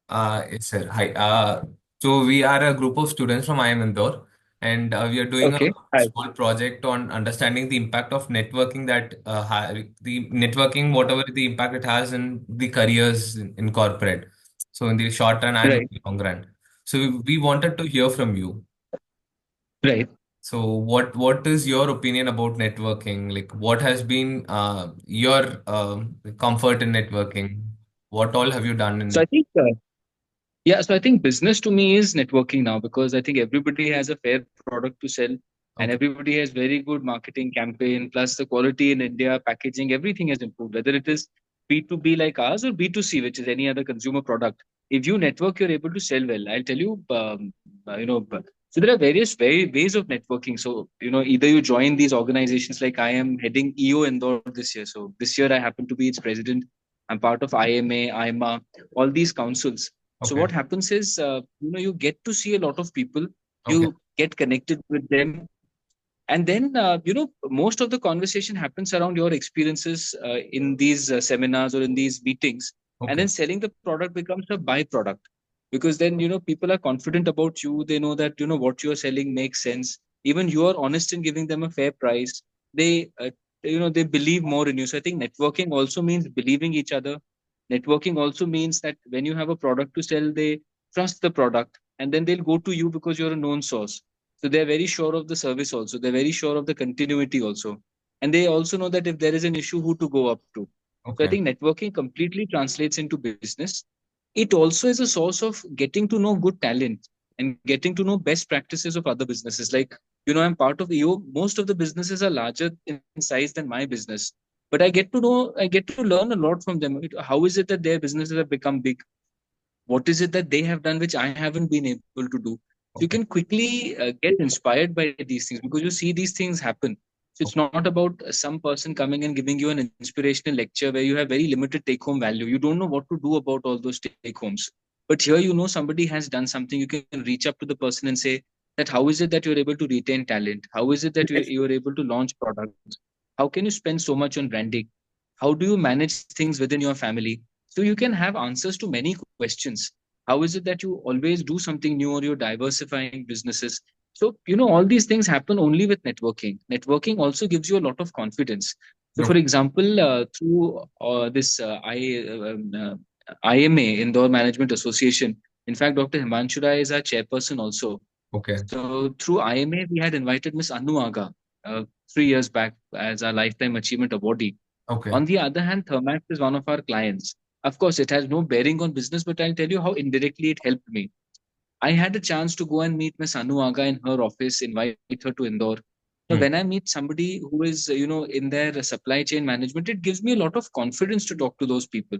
Yes, sir. Hi. So we are a group of students from IIM Indore, and we are doing a Okay. Hi. small project on understanding the impact of networking the networking, whatever the impact it has in the careers in corporate. So in the short run and in Right. the long run. So we wanted to hear from you. Right. So what is your opinion about networking? Like what has been your comfort in networking? What all have you done So I in? think, yeah, so I think business to me is networking now because I think everybody has a fair product to sell and Okay. everybody has very good marketing campaign. Plus, the quality in India, packaging, everything has improved, whether it is B2B like ours or B2C, which is any other consumer product. If you network, you're able to sell well. I'll tell you, so there are ways of networking. So, either you join these organizations like I am heading EO Indore this year. So, this year I happen to be its president. I'm part of IMA, IMA, all these councils. So Okay. what happens is, you get to see a lot of people, Okay. you get connected with them, and then most of the conversation happens around your experiences in these seminars or in these meetings, and Okay. then selling the product becomes a byproduct because then people are confident about you. They know that what you are selling makes sense. Even you are honest in giving them a fair price. They they believe more in you. So I think networking also means believing each other. Networking also means that when you have a product to sell, they trust the product and then they'll go to you because you're a known source. So they're very sure of the service also. They're very sure of the continuity also. And they also know that if there is an issue, who to go up to. So I Okay. think networking completely translates into business. It also is a source of getting to know good talent and getting to know best practices of other businesses. Like, I'm part of EO. Most of the businesses are larger in size than my business. But I get to learn a lot from them. How is it that their businesses have become big? What is it that they have done which I haven't been able to do? So you Okay. can quickly get inspired by these things because you see these things happen. So it's Okay. not about some person coming and giving you an inspirational lecture where you have very limited take home value. You don't know what to do about all those take homes. But here, somebody has done something. You can reach up to the person and say that how is it that you're able to retain talent? How is it that you're able to launch products? How can you spend so much on branding? How do you manage things within your family? So you can have answers to many questions. How is it that you always do something new or you're diversifying businesses? So all these things happen only with networking. Networking also gives you a lot of confidence. So for Okay. example, through this IMA, Indore Management Association, in fact Dr. Himanshu Rai is our chairperson also. Okay. So through IMA, we had invited Miss Anu Aga 3 years back as our Lifetime Achievement Awardee. Okay. On the other hand, Thermax is one of our clients. Of course, it has no bearing on business, but I'll tell you how indirectly it helped me. I had a chance to go and meet Miss Anu Aga in her office, invite her to Indore. Now, Hmm. when I meet somebody who is, in their supply chain management, it gives me a lot of confidence to talk to those people.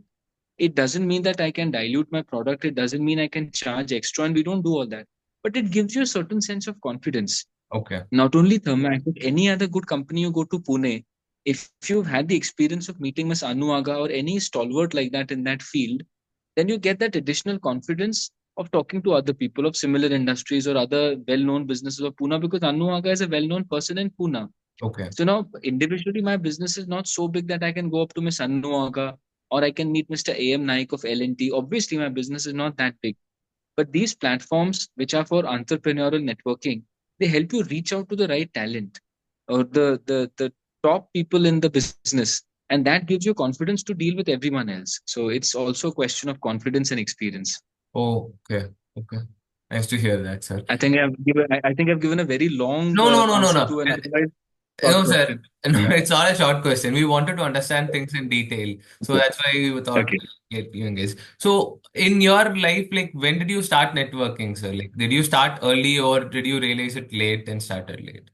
It doesn't mean that I can dilute my product. It doesn't mean I can charge extra, and we don't do all that. But it gives you a certain sense of confidence. Okay. Not only Thermax, but any other good company you go to Pune, if you've had the experience of meeting Ms. Anu Aga or any stalwart like that in that field, then you get that additional confidence of talking to other people of similar industries or other well-known businesses of Pune because Anu Aga is a well-known person in Pune. Okay. So now individually my business is not so big that I can go up to Ms. Anu Aga or I can meet Mr. AM Naik of L&T. Obviously my business is not that big. But these platforms, which are for entrepreneurial networking, they help you reach out to the right talent or the top people in the business. And that gives you confidence to deal with everyone else. So it's also a question of confidence and experience. Oh, okay. Okay. Nice to hear that, sir. I think I've given a very long No, no, no, no, answer no. to an otherwise short No, sir. question. No, it's not a short question. We wanted to understand things in detail. So Okay. that's why we thought Okay. get you engaged. So in your life, like when did you start networking, sir? Like did you start early or did you realize it late and started late?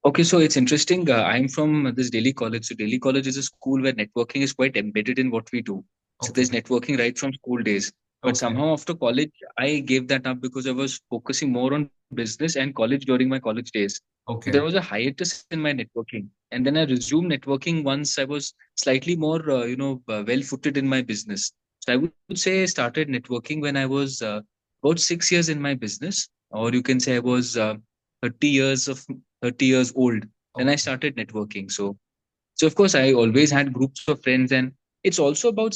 Okay, so it's interesting. I'm from this Delhi college. So Delhi college is a school where networking is quite embedded in what we do. So Okay. there's networking right from school days. But Okay. somehow after college, I gave that up because I was focusing more on business and college during my college days. So there Okay. was a hiatus in my networking, and then I resumed networking once I was slightly more, well-footed in my business. So I would say I started networking when I was about 6 years in my business, or you can say I was 30 years of 30 years old. Then I Okay. started networking. So of course I always had groups of friends, and it's also about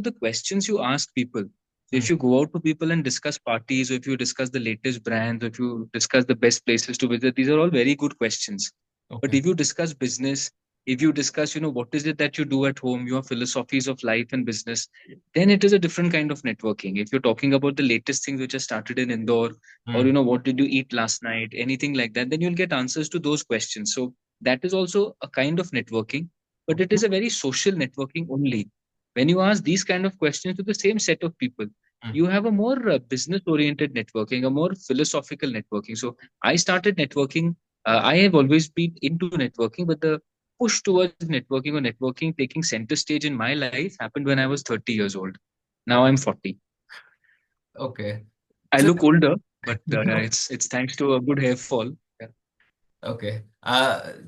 the questions you ask people. So if you go out to people and discuss parties, or if you discuss the latest brands, or if you discuss the best places to visit, these are all very good questions. But Okay. if you discuss business, if you discuss, what is it that you do at home, your philosophies of life and business, then it is a different kind of networking. If you're talking about the latest things which are started in Indore, or Mm. what did you eat last night, anything like that, then you'll get answers to those questions. So that is also a kind of networking, but it Okay. is a very social networking only. When you ask these kind of questions to the same set of people, Mm. you have a more business oriented networking, a more philosophical networking. So I started networking. I have always been into networking, but the push towards networking or networking taking center stage in my life happened when I was 30 years old. Now I'm 40. Okay. I So, look older, but it's thanks to a good hair fall. Yeah, okay.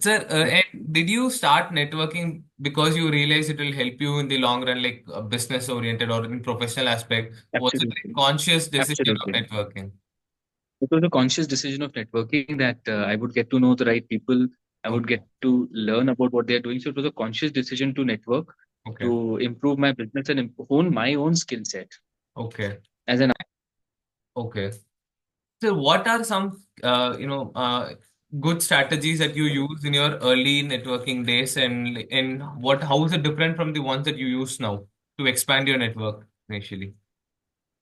Sir, yeah, and did you start networking because you realized it will help you in the long run, like business oriented or in professional aspect? Was it a absolutely, conscious decision of absolutely. networking? It was a conscious decision of networking that I would get to know the right people. I would Okay. get to learn about what they're doing. So it was a conscious decision to network, Okay. to improve my business and hone my own skill set Okay. as an. Okay. So, what are some, good strategies that you use in your early networking days, and how is it different from the ones that you use now to expand your network initially?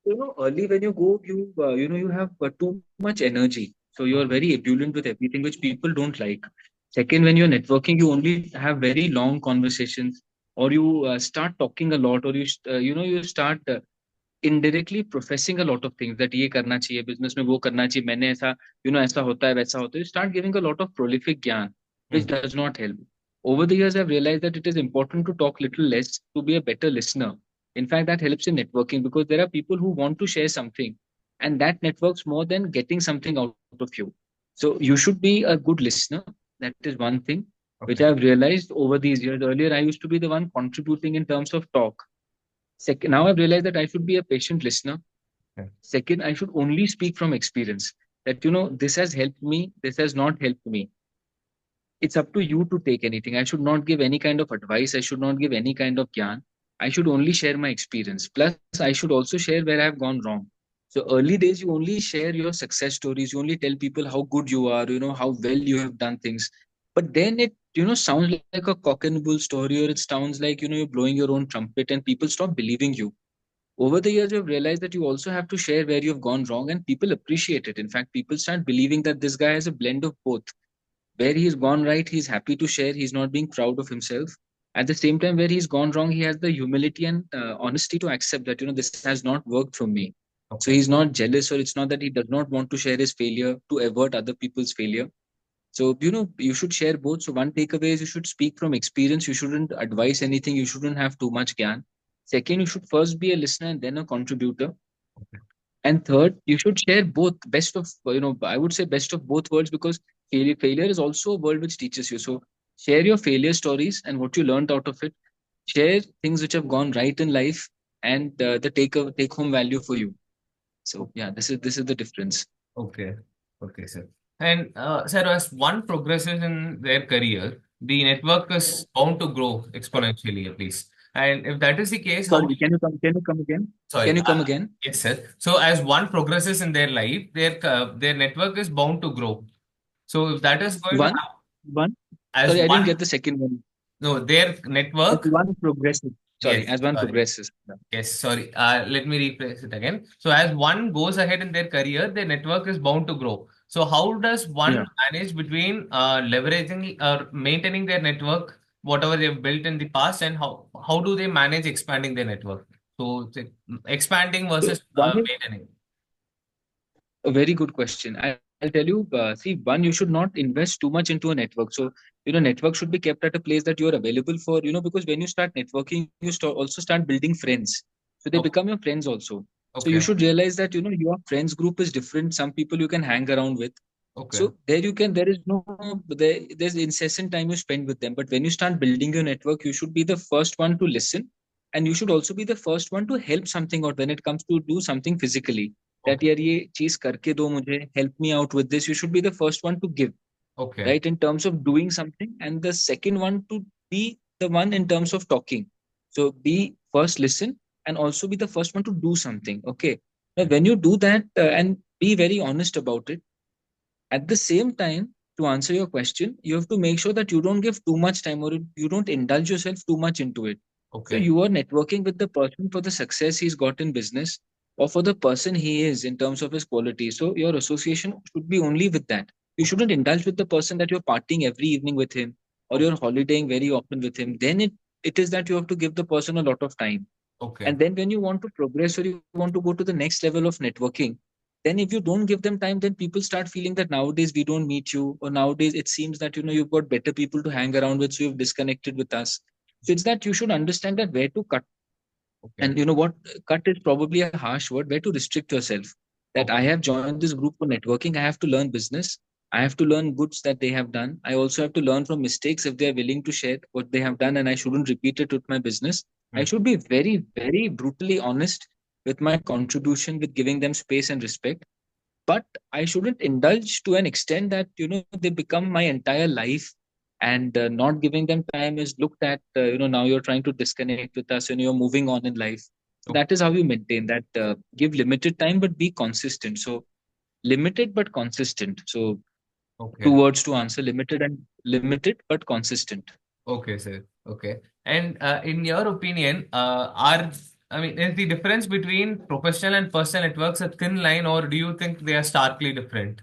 Early when you go, you have too much energy, so you are very ebullient with everything, which people don't like. Second, when you're networking, you only have very long conversations, or you start talking a lot, or you start indirectly professing a lot of things that ये करना चाहिए business में, वो करना चाहिए, मैंने ऐसा, ऐसा होता है, वैसा होता है. You start giving a lot of prolific ज्ञान, which Mm. does not help. Over the years, I've realized that it is important to talk little less to be a better listener. In fact, that helps in networking because there are people who want to share something, and that networks more than getting something out of you. So you should be a good listener. That is one thing which Okay. I've realized over these years. Earlier, I used to be the one contributing in terms of talk. Second, now I've realized that I should be a patient listener. Okay. Second, I should only speak from experience. That this has helped me, this has not helped me. It's up to you to take anything. I should not give any kind of advice. I should not give any kind of gyan. I should only share my experience. Plus, I should also share where I've gone wrong. So early days, you only share your success stories. You only tell people how good you are. How well you have done things. But then it sounds like a cock and bull story, or it sounds like you're blowing your own trumpet, and people stop believing you. Over the years, you've realized that you also have to share where you've gone wrong, and people appreciate it. In fact, people start believing that this guy has a blend of both. Where he's gone right, he's happy to share, he's not being proud of himself. At the same time, where he's gone wrong, he has the humility and honesty to accept that this has not worked for me. So Okay. he's not jealous, or it's not that he does not want to share his failure to avert other people's failure. So you should share both. So one takeaway is you should speak from experience. You shouldn't advise anything. You shouldn't have too much gyan. Second, you should first be a listener and then a contributor. Okay. And third, you should share both, best of, I would say best of both worlds, because failure is also a world which teaches you. So share your failure stories and what you learned out of it. Share things which have gone right in life, and the take home value for you. So yeah, this is the difference. Okay. Okay, sir. And sir, as one progresses in their career, the network is bound to grow exponentially, at least. And if that is the case, how? Sorry, can you come again? Sorry. Can you come again? Yes, sir. So as one progresses in their life, their network is bound to grow. So if that is going to One, happen one. as Sorry, I didn't one, get the second one. no, their As network. one progresses. Sorry, Yes, as one sorry. progresses. Yes, sorry. Let me rephrase it again. So as one goes ahead in their career, their network is bound to grow. So how does Yeah. one manage between leveraging or maintaining their network, whatever they've built in the past, and how do they manage expanding their network? So expanding So versus one is maintaining. a very good question. I'll tell you. See, one, you should not invest too much into a network. So network should be kept at a place that you are available for. Because when you start networking, you also start building friends. So they Okay. become your friends also. So you Okay. should realize that your friends group is different. Some people you can hang around with. Okay. So there is no there's incessant time you spend with them. But when you start building your network, you should be the first one to listen, and you should also be the first one to help something out when it comes to do something physically. That Okay. यार ये चीज करके दो मुझे, help me out with this. You should be the first one to give, Okay. right, in terms of doing something, and the second one to be the one in terms of talking. So be first listen, and also be the first one to do something. Okay. Now, when you do that and be very honest about it, at the same time, to answer your question, you have to make sure that you don't give too much time or you don't indulge yourself too much into it. So Okay. you are networking with the person for the success he's got in business or for the person he is in terms of his quality. So your association should be only with that. You Okay. shouldn't indulge with the person that you're partying every evening with him or Okay. you're holidaying very often with him. Then it is that you have to give the person a lot of time. Okay. And then when you want to progress or you want to go to the next level of networking, then if you don't give them time, then people start feeling that nowadays we don't meet you, or nowadays it seems that you've got better people to hang around with, so you've disconnected with us. So it's that you should understand that where to cut. Okay. And you know what, cut is probably a harsh word, where to restrict yourself. That I Okay. have joined this group for networking, I have to learn business, I have to learn goods that they have done, I also have to learn from mistakes if they are willing to share what they have done, and I shouldn't repeat it with my business. I Hmm. should be very very brutally honest with my contribution, with giving them space and respect. But I shouldn't indulge to an extent that they become my entire life, and not giving them time is looked at. Now you're trying to disconnect with us and you're moving on in life. So Okay. that is how you maintain that. Give limited time, but be consistent. So limited but consistent. So two Okay. words to answer: limited and limited but consistent. Okay, sir. Okay. And in your opinion, I mean, is the difference between professional and personal networks a thin line, or do you think they are starkly different?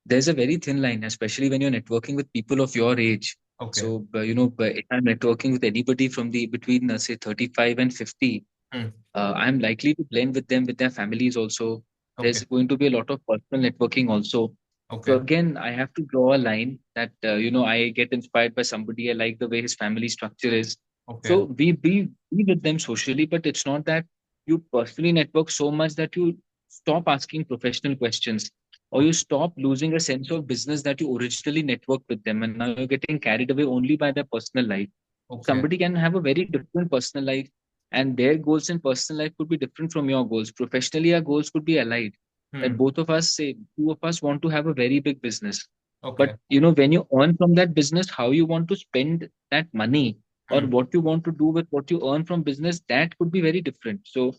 There's a very thin line, especially when you're networking with people of your age. Okay. So, but if I'm networking with anybody from the between say 35 and 50, Hmm. I'm likely to blend with them, with their families also. Okay. There's going to be a lot of personal networking also. So Okay. again, I have to draw a line that I get inspired by somebody. I like the way his family structure is. Okay. So we be with them socially, but it's not that you personally network so much that you stop asking professional questions, or you Okay. stop losing a sense of business that you originally networked with them, and now you're getting carried away only by their personal life. Okay. Somebody can have a very different personal life, and their goals in personal life could be different from your goals. Professionally, our goals could be allied. That Hmm. both of us say, two of us want to have a very big business. But Okay. when you earn from that business, how you want to spend that money, or Hmm. what you want to do with what you earn from business, that could be very different. So,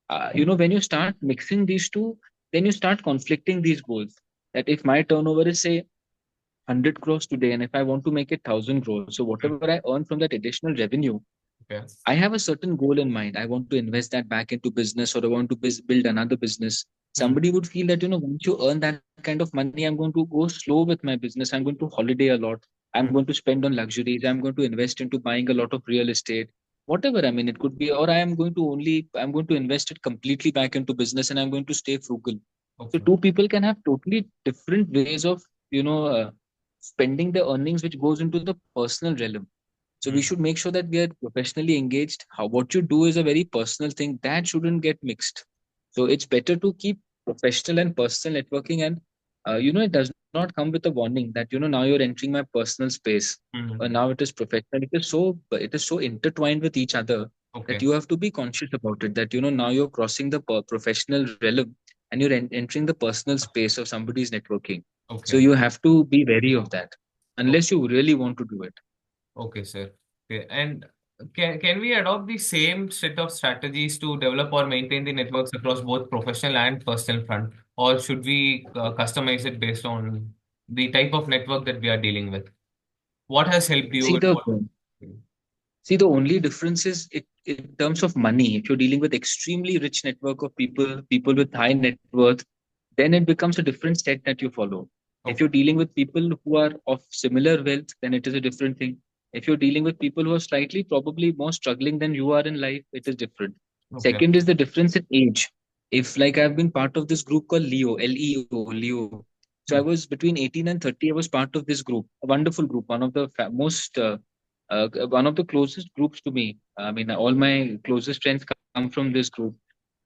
when you start mixing these two, then you start conflicting these goals. That if my turnover is say 100 crores today, and if I want to make it 1,000 crores, so Hmm. whatever I earn from that additional revenue, Okay. I have a certain goal in mind. I want to invest that back into business, or I want to build another business. Hmm. Somebody would feel that, once you earn that kind of money, I'm going to go slow with my business. I'm going to holiday a lot. I'm Hmm. going to spend on luxuries. I'm going to invest into buying a lot of real estate. Whatever, I mean, it could be, or I'm going to invest it completely back into business, and I'm going to stay frugal. So Okay. two people can have totally different ways of, spending the earnings, which goes into the personal realm. So we Hmm. should make sure that we are professionally engaged. How what you do is a very personal thing that shouldn't get mixed. So it's better to keep professional and personal networking, and it does not come with a warning that now you're entering my personal space, or Hmm. now it is professional. It is so intertwined with each other that Okay. you have to be conscious about it. That now you're crossing the professional realm, and you're entering the personal space of somebody's networking. So Okay. you have to be wary of that, Okay. unless you really want to do it. Okay, sir. Okay. And can we adopt the same set of strategies to develop or maintain the networks across both professional and personal front, or should we customize it based on the type of network that we are dealing with? What has helped you See and the what? See, the only difference is it in terms of money. If you're dealing with extremely rich network of people, people with high net worth, then it becomes a different set that you follow. If you're Okay. dealing with people who are of similar wealth, then it is a different thing. If you're dealing with people who are slightly probably more struggling than you are in life, it is different. Okay. Second is the difference in age. If like I've been part of this group called Leo, Leo. So I Hmm. was between 18 and 30. I was part of this group, a wonderful group, one of the most one of the closest groups to me. I mean, all my closest friends come from this group.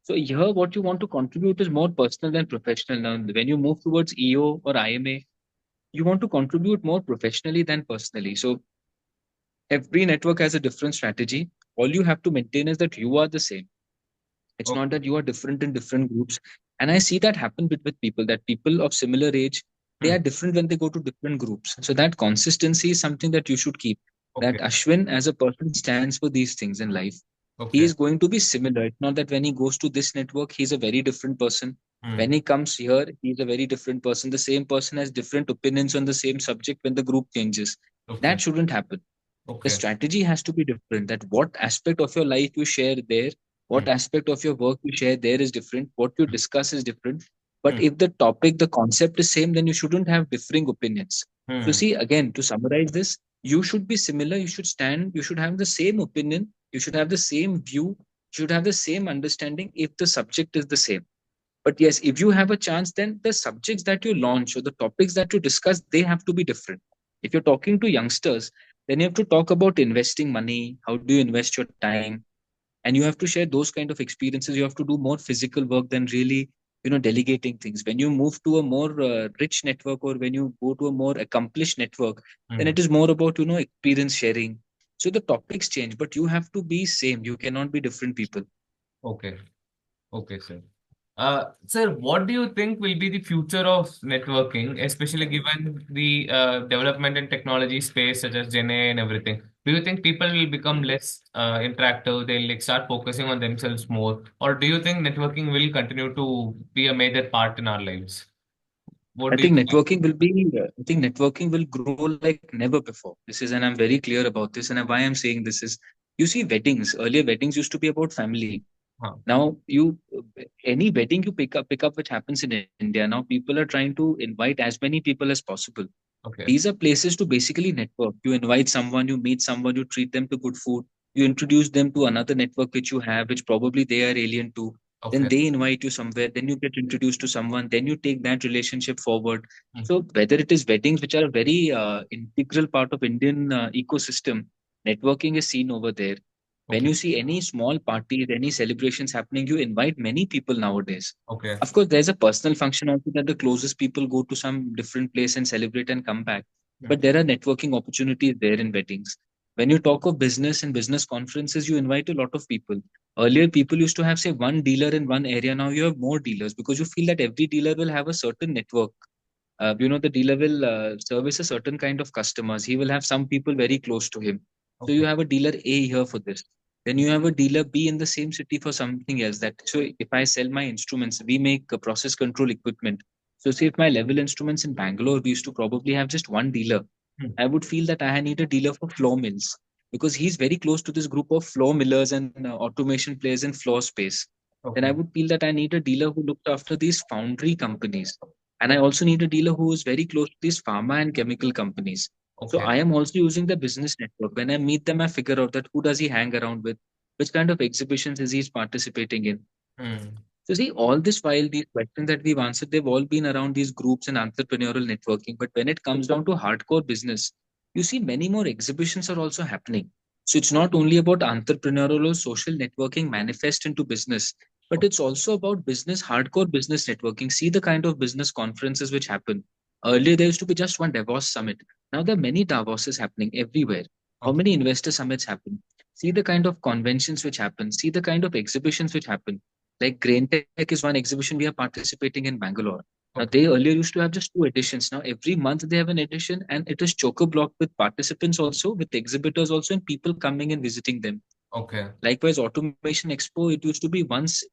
So here, what you want to contribute is more personal than professional. Now, when you move towards EO or IMA, you want to contribute more professionally than personally. So every network has a different strategy. All you have to maintain is that you are the same. It's Okay. not that you are different in different groups. And I see that happen with people, that people of similar age, they Hmm. are different when they go to different groups. So that consistency is something that you should keep. That Okay. Ashwin as a person stands for these things in life. He Okay. is going to be similar. It's not that when he goes to this network, he's a very different person. When Hmm. he comes here, he's a very different person. The same person has different opinions on the same subject when the group changes. Okay. That shouldn't happen. The Okay. strategy has to be different. That what aspect of your life you share there, Hmm. what aspect of your work you share there is different, what you discuss is different. But Hmm. if the topic, the concept is same, then you shouldn't have differing opinions. So Hmm. see, again, to summarize this, you should be similar, you should stand, you should have the same opinion, you should have the same view, you should have the same understanding if the subject is the same. But yes, if you have a chance, then the subjects that you launch or the topics that you discuss, they have to be different. If you're talking to youngsters, then you have to talk about investing money, how do you invest your time, and you have to share those kind of experiences. You have to do more physical work than really, delegating things. When you move to a more rich network, or when you go to a more accomplished network, then Hmm. it is more about, experience sharing. So the topics change, but you have to be same. You cannot be different people. Okay. Okay, sir. Sir, what do you think will be the future of networking, especially given the development in technology space such as Gen AI and everything? Do you think people will become less interactive? They'll like start focusing on themselves more, or do you think networking will continue to be a major part in our lives? What I do you think think? networking will be. I think networking will grow like never before. This is, and I'm very clear about this. And why I'm saying this is, you see, weddings. Earlier, weddings used to be about family. Huh. Now, any wedding you pick up which happens in India. Now, people are trying to invite as many people as possible. Okay. These are places to basically network. You invite someone, you meet someone, you treat them to good food, you introduce them to another network which you have, which probably they are alien to. Then Okay. they invite you somewhere, then you get introduced to someone, then you take that relationship forward. Hmm. So, whether it is weddings, which are a very integral part of Indian ecosystem, networking is seen over there. When Okay. you see any small parties, any celebrations happening, you invite many people nowadays. Okay. Of course, there's a personal function also, that the closest people go to some different place and celebrate and come back. Hmm. But there are networking opportunities there in weddings. When you talk of business and business conferences, you invite a lot of people. Earlier, people used to have, say, one dealer in one area. Now you have more dealers because you feel that every dealer will have a certain network. The dealer will service a certain kind of customers. He will have some people very close to him. So you Okay. have a dealer A here for this. Then you have a dealer B in the same city for something else. That so if I sell my instruments, we make process control equipment. So say if my level instruments in Bangalore, we used to probably have just one dealer. Hmm. I would feel that I need a dealer for floor mills because he's very close to this group of floor millers and automation players in floor space. Then I Okay. would feel that I need a dealer who looked after these foundry companies, and I also need a dealer who is very close to these pharma and chemical companies. So Okay. I am also using the business network. When I meet them, I figure out that who does he hang around with, which kind of exhibitions is he participating in. Hmm. So see, all this while these questions that we've answered, they've all been around these groups and entrepreneurial networking. But when it comes down to hardcore business, you see many more exhibitions are also happening. So it's not only about entrepreneurial or social networking manifest into business, but it's also about business, hardcore business networking. See the kind of business conferences which happen. Earlier, there used to be just one Davos summit. Now there are many Davoses happening everywhere. How Okay. many investor summits happen? See the kind of conventions which happen. See the kind of exhibitions which happen, like Grain Tech is one exhibition we are participating in Bangalore. Now Okay. they earlier used to have just two editions. Now every month they have an edition, and it is choker blocked with participants also, with exhibitors also, and people coming and visiting them. Okay. Likewise, Automation Expo, it used to be once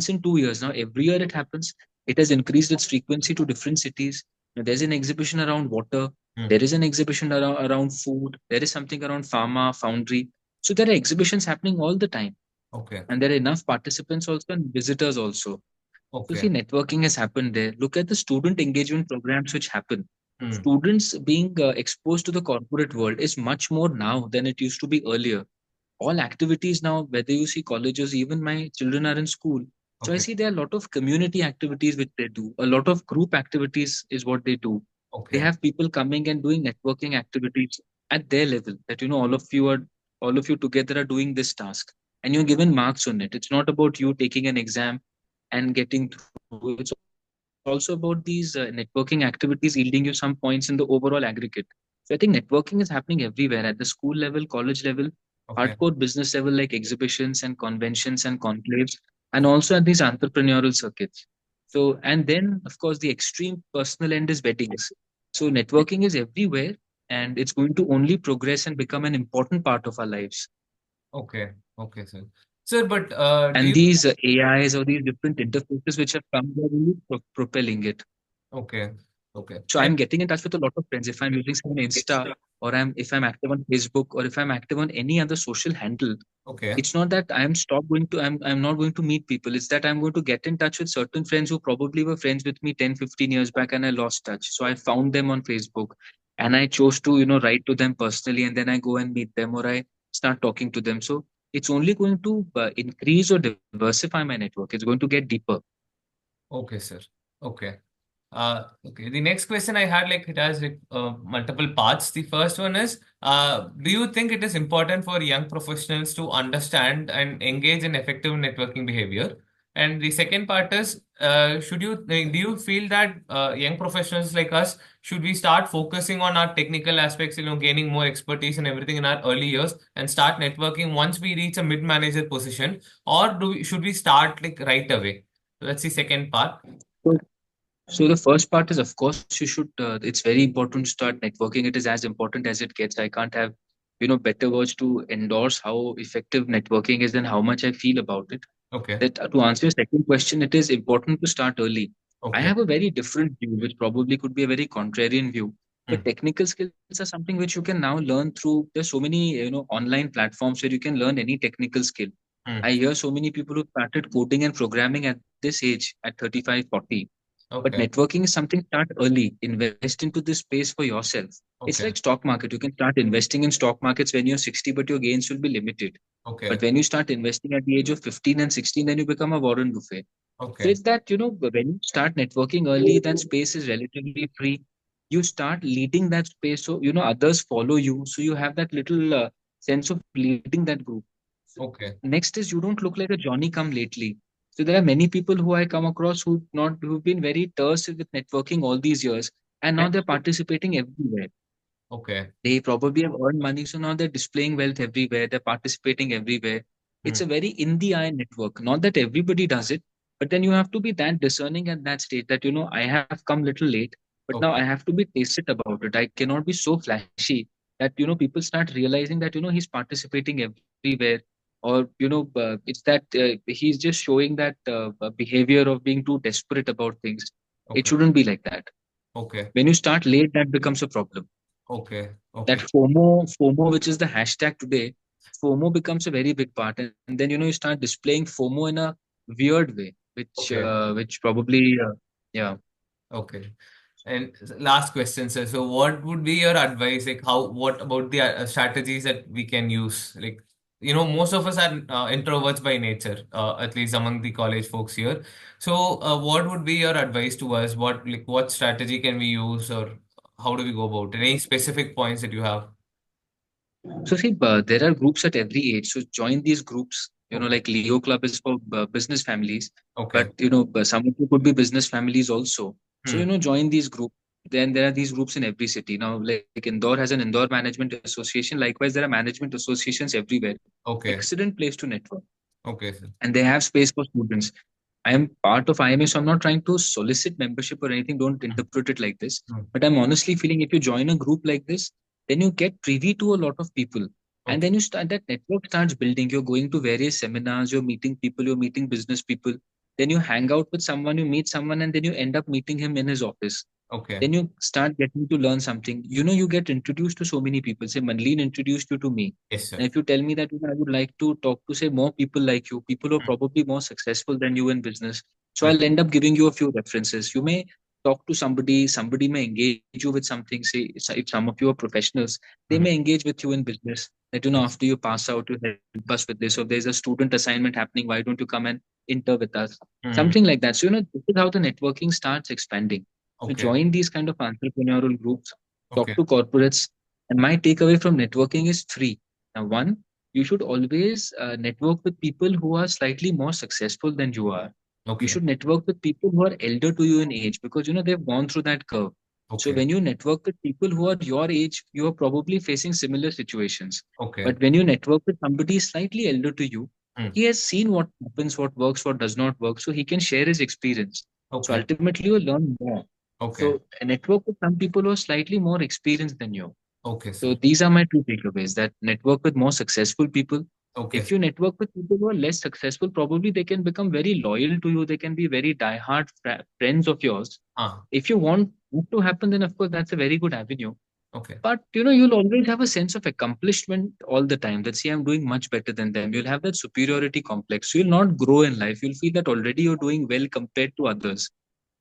in 2 years. Now every year it happens. It has increased its frequency to different cities. Now, there's an exhibition around water. Hmm. There is an exhibition around food. There is something around pharma, foundry. So there are exhibitions happening all the time, Okay. and there are enough participants also and visitors also. So see, Okay. networking has happened there. Look at the student engagement programs which happen. Hmm. Students being exposed to the corporate world is much more now than it used to be earlier. All activities now, whether you see colleges, even my children are in school. So I Okay. see there are a lot of community activities which they do. A lot of group activities is what they do. They Okay. have people coming and doing networking activities at their level. That all of you together are doing this task, and you're given marks on it. It's not about you taking an exam and getting through. It's also about these networking activities yielding you some points in the overall aggregate. So I think networking is happening everywhere at the school level, college level, hardcore Okay. business level, like exhibitions and conventions and conclaves, and also at these entrepreneurial circuits. So, and then of course the extreme personal end is weddings. So networking is everywhere, and it's going to only progress and become an important part of our lives. Okay. Okay, sir. Sir, but do And you? these AIs or these different interfaces which have come, they're really propelling it. Okay, okay, So I'm and getting in touch with a lot of friends. If I'm using some Insta, or I'm active on Facebook, or if I'm active on any other social handle, okay, it's not that I'm not going to meet people. It's that I'm going to get in touch with certain friends who probably were friends with me 10, 15 years back, and I lost touch. So I found them on Facebook, and I chose to, write to them personally, and then I go and meet them, or I start talking to them. So it's only going to increase or diversify my network. It's going to get deeper. okay, sir. Okay. Okay. The next question I had, like, it has like multiple parts. The first one is, do you think it is important for young professionals to understand and engage in effective networking behavior? And the second part is, do you feel that young professionals like us, should we start focusing on our technical aspects, gaining more expertise and everything in our early years and start networking once we reach a mid-manager position, or should we start like right away? So that's the second part. So, so the first part is, of course, you should. It's very important to start networking. It is as important as it gets. I can't have, better words to endorse how effective networking is and how much I feel about it. Okay. That to answer your second question, it is important to start early. I Okay. have a very different view, which probably could be a very contrarian view. But Hmm. technical skills are something which you can now learn through. There's so many, online platforms where you can learn any technical skill. Hmm. I hear so many people who started coding and programming at this age, at 35, 40. But Okay. networking is something, start early. Invest into this space for yourself. It's like Okay. stock market. You can start investing in stock markets when you're 60, but your gains will be limited. But Okay. when you start investing at the age of 15 and 16, then you become a Warren Buffett. So Okay. it's that, when you start networking early, then space is relatively free. You start leading that space. So, others follow you. So you have that little sense of leading that group. So Okay. next is, you don't look like a Johnny come lately. So there are many people who I come across who've been very terse with networking all these years, and now And they're participating everywhere. okay. They probably have earned money, so now they're displaying wealth everywhere. They're participating everywhere. Hmm. It's a very in the eye network. Not that everybody does it, but then you have to be that discerning at that stage that, I have come little late, but now I Okay. have to be tasted about it. I cannot be so flashy that, people start realizing that, he's participating everywhere, or, it's that he's just showing that behavior of being too desperate about things. It Okay. shouldn't be like that. Okay. When you start late, that becomes a problem. Okay. That Okay. FOMO, which is the hashtag today, FOMO becomes a very big part, and then, you start displaying FOMO in a weird way, Okay. which probably yeah. Okay. And last question, sir. So, what would be your advice? Like, what about the strategies that we can use? Like, most of us are introverts by nature, at least among the college folks here. So, what would be your advice to us? What strategy can we use, or how do we go about it? Any specific points that you have? So see, there are groups at every age. So join these groups. Okay. Like Leo Club is for business families, but Okay. some of you could be business families also. So Hmm. join these groups. Then there are these groups in every city. Now, like Indore has an Indore Management Association. Likewise, there are management associations everywhere. Okay. Excellent place to network, Okay, sir. and they have space for students. I am part of IMA, so I'm not trying to solicit membership or anything. Don't Hmm. interpret it like this. Hmm. But I'm honestly feeling, if you join a group like this, then you get privy to a lot of people. And Okay. then you start, that network starts building. You're going to various seminars, you're meeting people, you're meeting business people. Then you hang out with someone, you meet someone, and then you end up meeting him in his office. Okay. Then you start getting to learn something. You get introduced to so many people. Say Manleen introduced you to me. Yes, sir. And if you tell me that, I would like to talk to, say, more people like you, people who are Hmm. probably more successful than you in business, so Hmm. I'll end up giving you a few references. You may talk to somebody may engage you with something. Say, if some of you are professionals, they Hmm. may engage with you in business. That, Yes. after you pass out, you help us with this. So if there's a student assignment happening, why don't you come and inter with us? Hmm. Something like that. So, this is how the networking starts expanding. So Okay. join these kind of entrepreneurial groups, talk Okay. to corporates. And my takeaway from networking is three. Now, one, you should always network with people who are slightly more successful than you are. You Okay. should network with people who are elder to you in age, because they've gone through that curve. So Okay. when you network with people who are your age, you are probably facing similar situations. Okay. But when you network with somebody slightly elder to you, Hmm. he has seen what happens, what works, what does not work, so he can share his experience. So Okay. ultimately, you will learn more. Okay. So a network with some people who are slightly more experienced than you. Okay, So sir. these are my two takeaways: that network with more successful people Okay. If you network with people who are less successful, probably they can become very loyal to you. They can be very diehard friends of yours. Ah, If you want that to happen, then of course that's a very good avenue. okay. But you'll always have a sense of accomplishment all the time. That see, I'm doing much better than them. You'll have that superiority complex. You'll not grow in life. You'll feel that already you're doing well compared to others.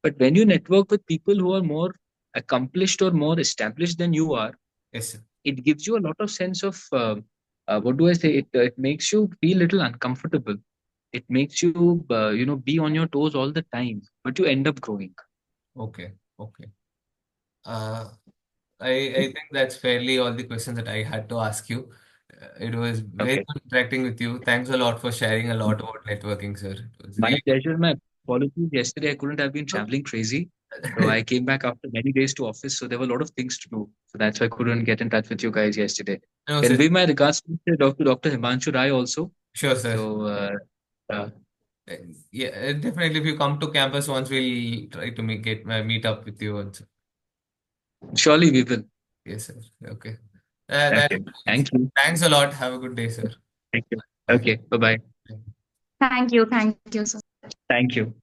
But when you network with people who are more accomplished or more established than you are, Yes, sir. it gives you a lot of sense of what do I say? It makes you feel a little uncomfortable. It makes you be on your toes all the time, but you end up growing. Okay. Okay. Uh, I think that's fairly all the questions that I had to ask you. It was very Okay. good interacting with you. Thanks a lot for sharing a lot about networking, sir. It was My really pleasure. My apologies. Yesterday I couldn't have been traveling crazy. So I came back after many days to office. So there were a lot of things to do. So that's why I couldn't get in touch with you guys yesterday. No, sir. Convey my regards to Dr. Himanshu Rai also. Sure, sir. So uh, Uh, Yeah, definitely. If you come to campus once, we'll try to meet up with you once. surely we will. Yes, sir. Okay. Okay. Thank you. Thanks a lot. Have a good day, sir. Thank you. Bye. Okay. Bye bye. Thank you. Thank you so Thank you.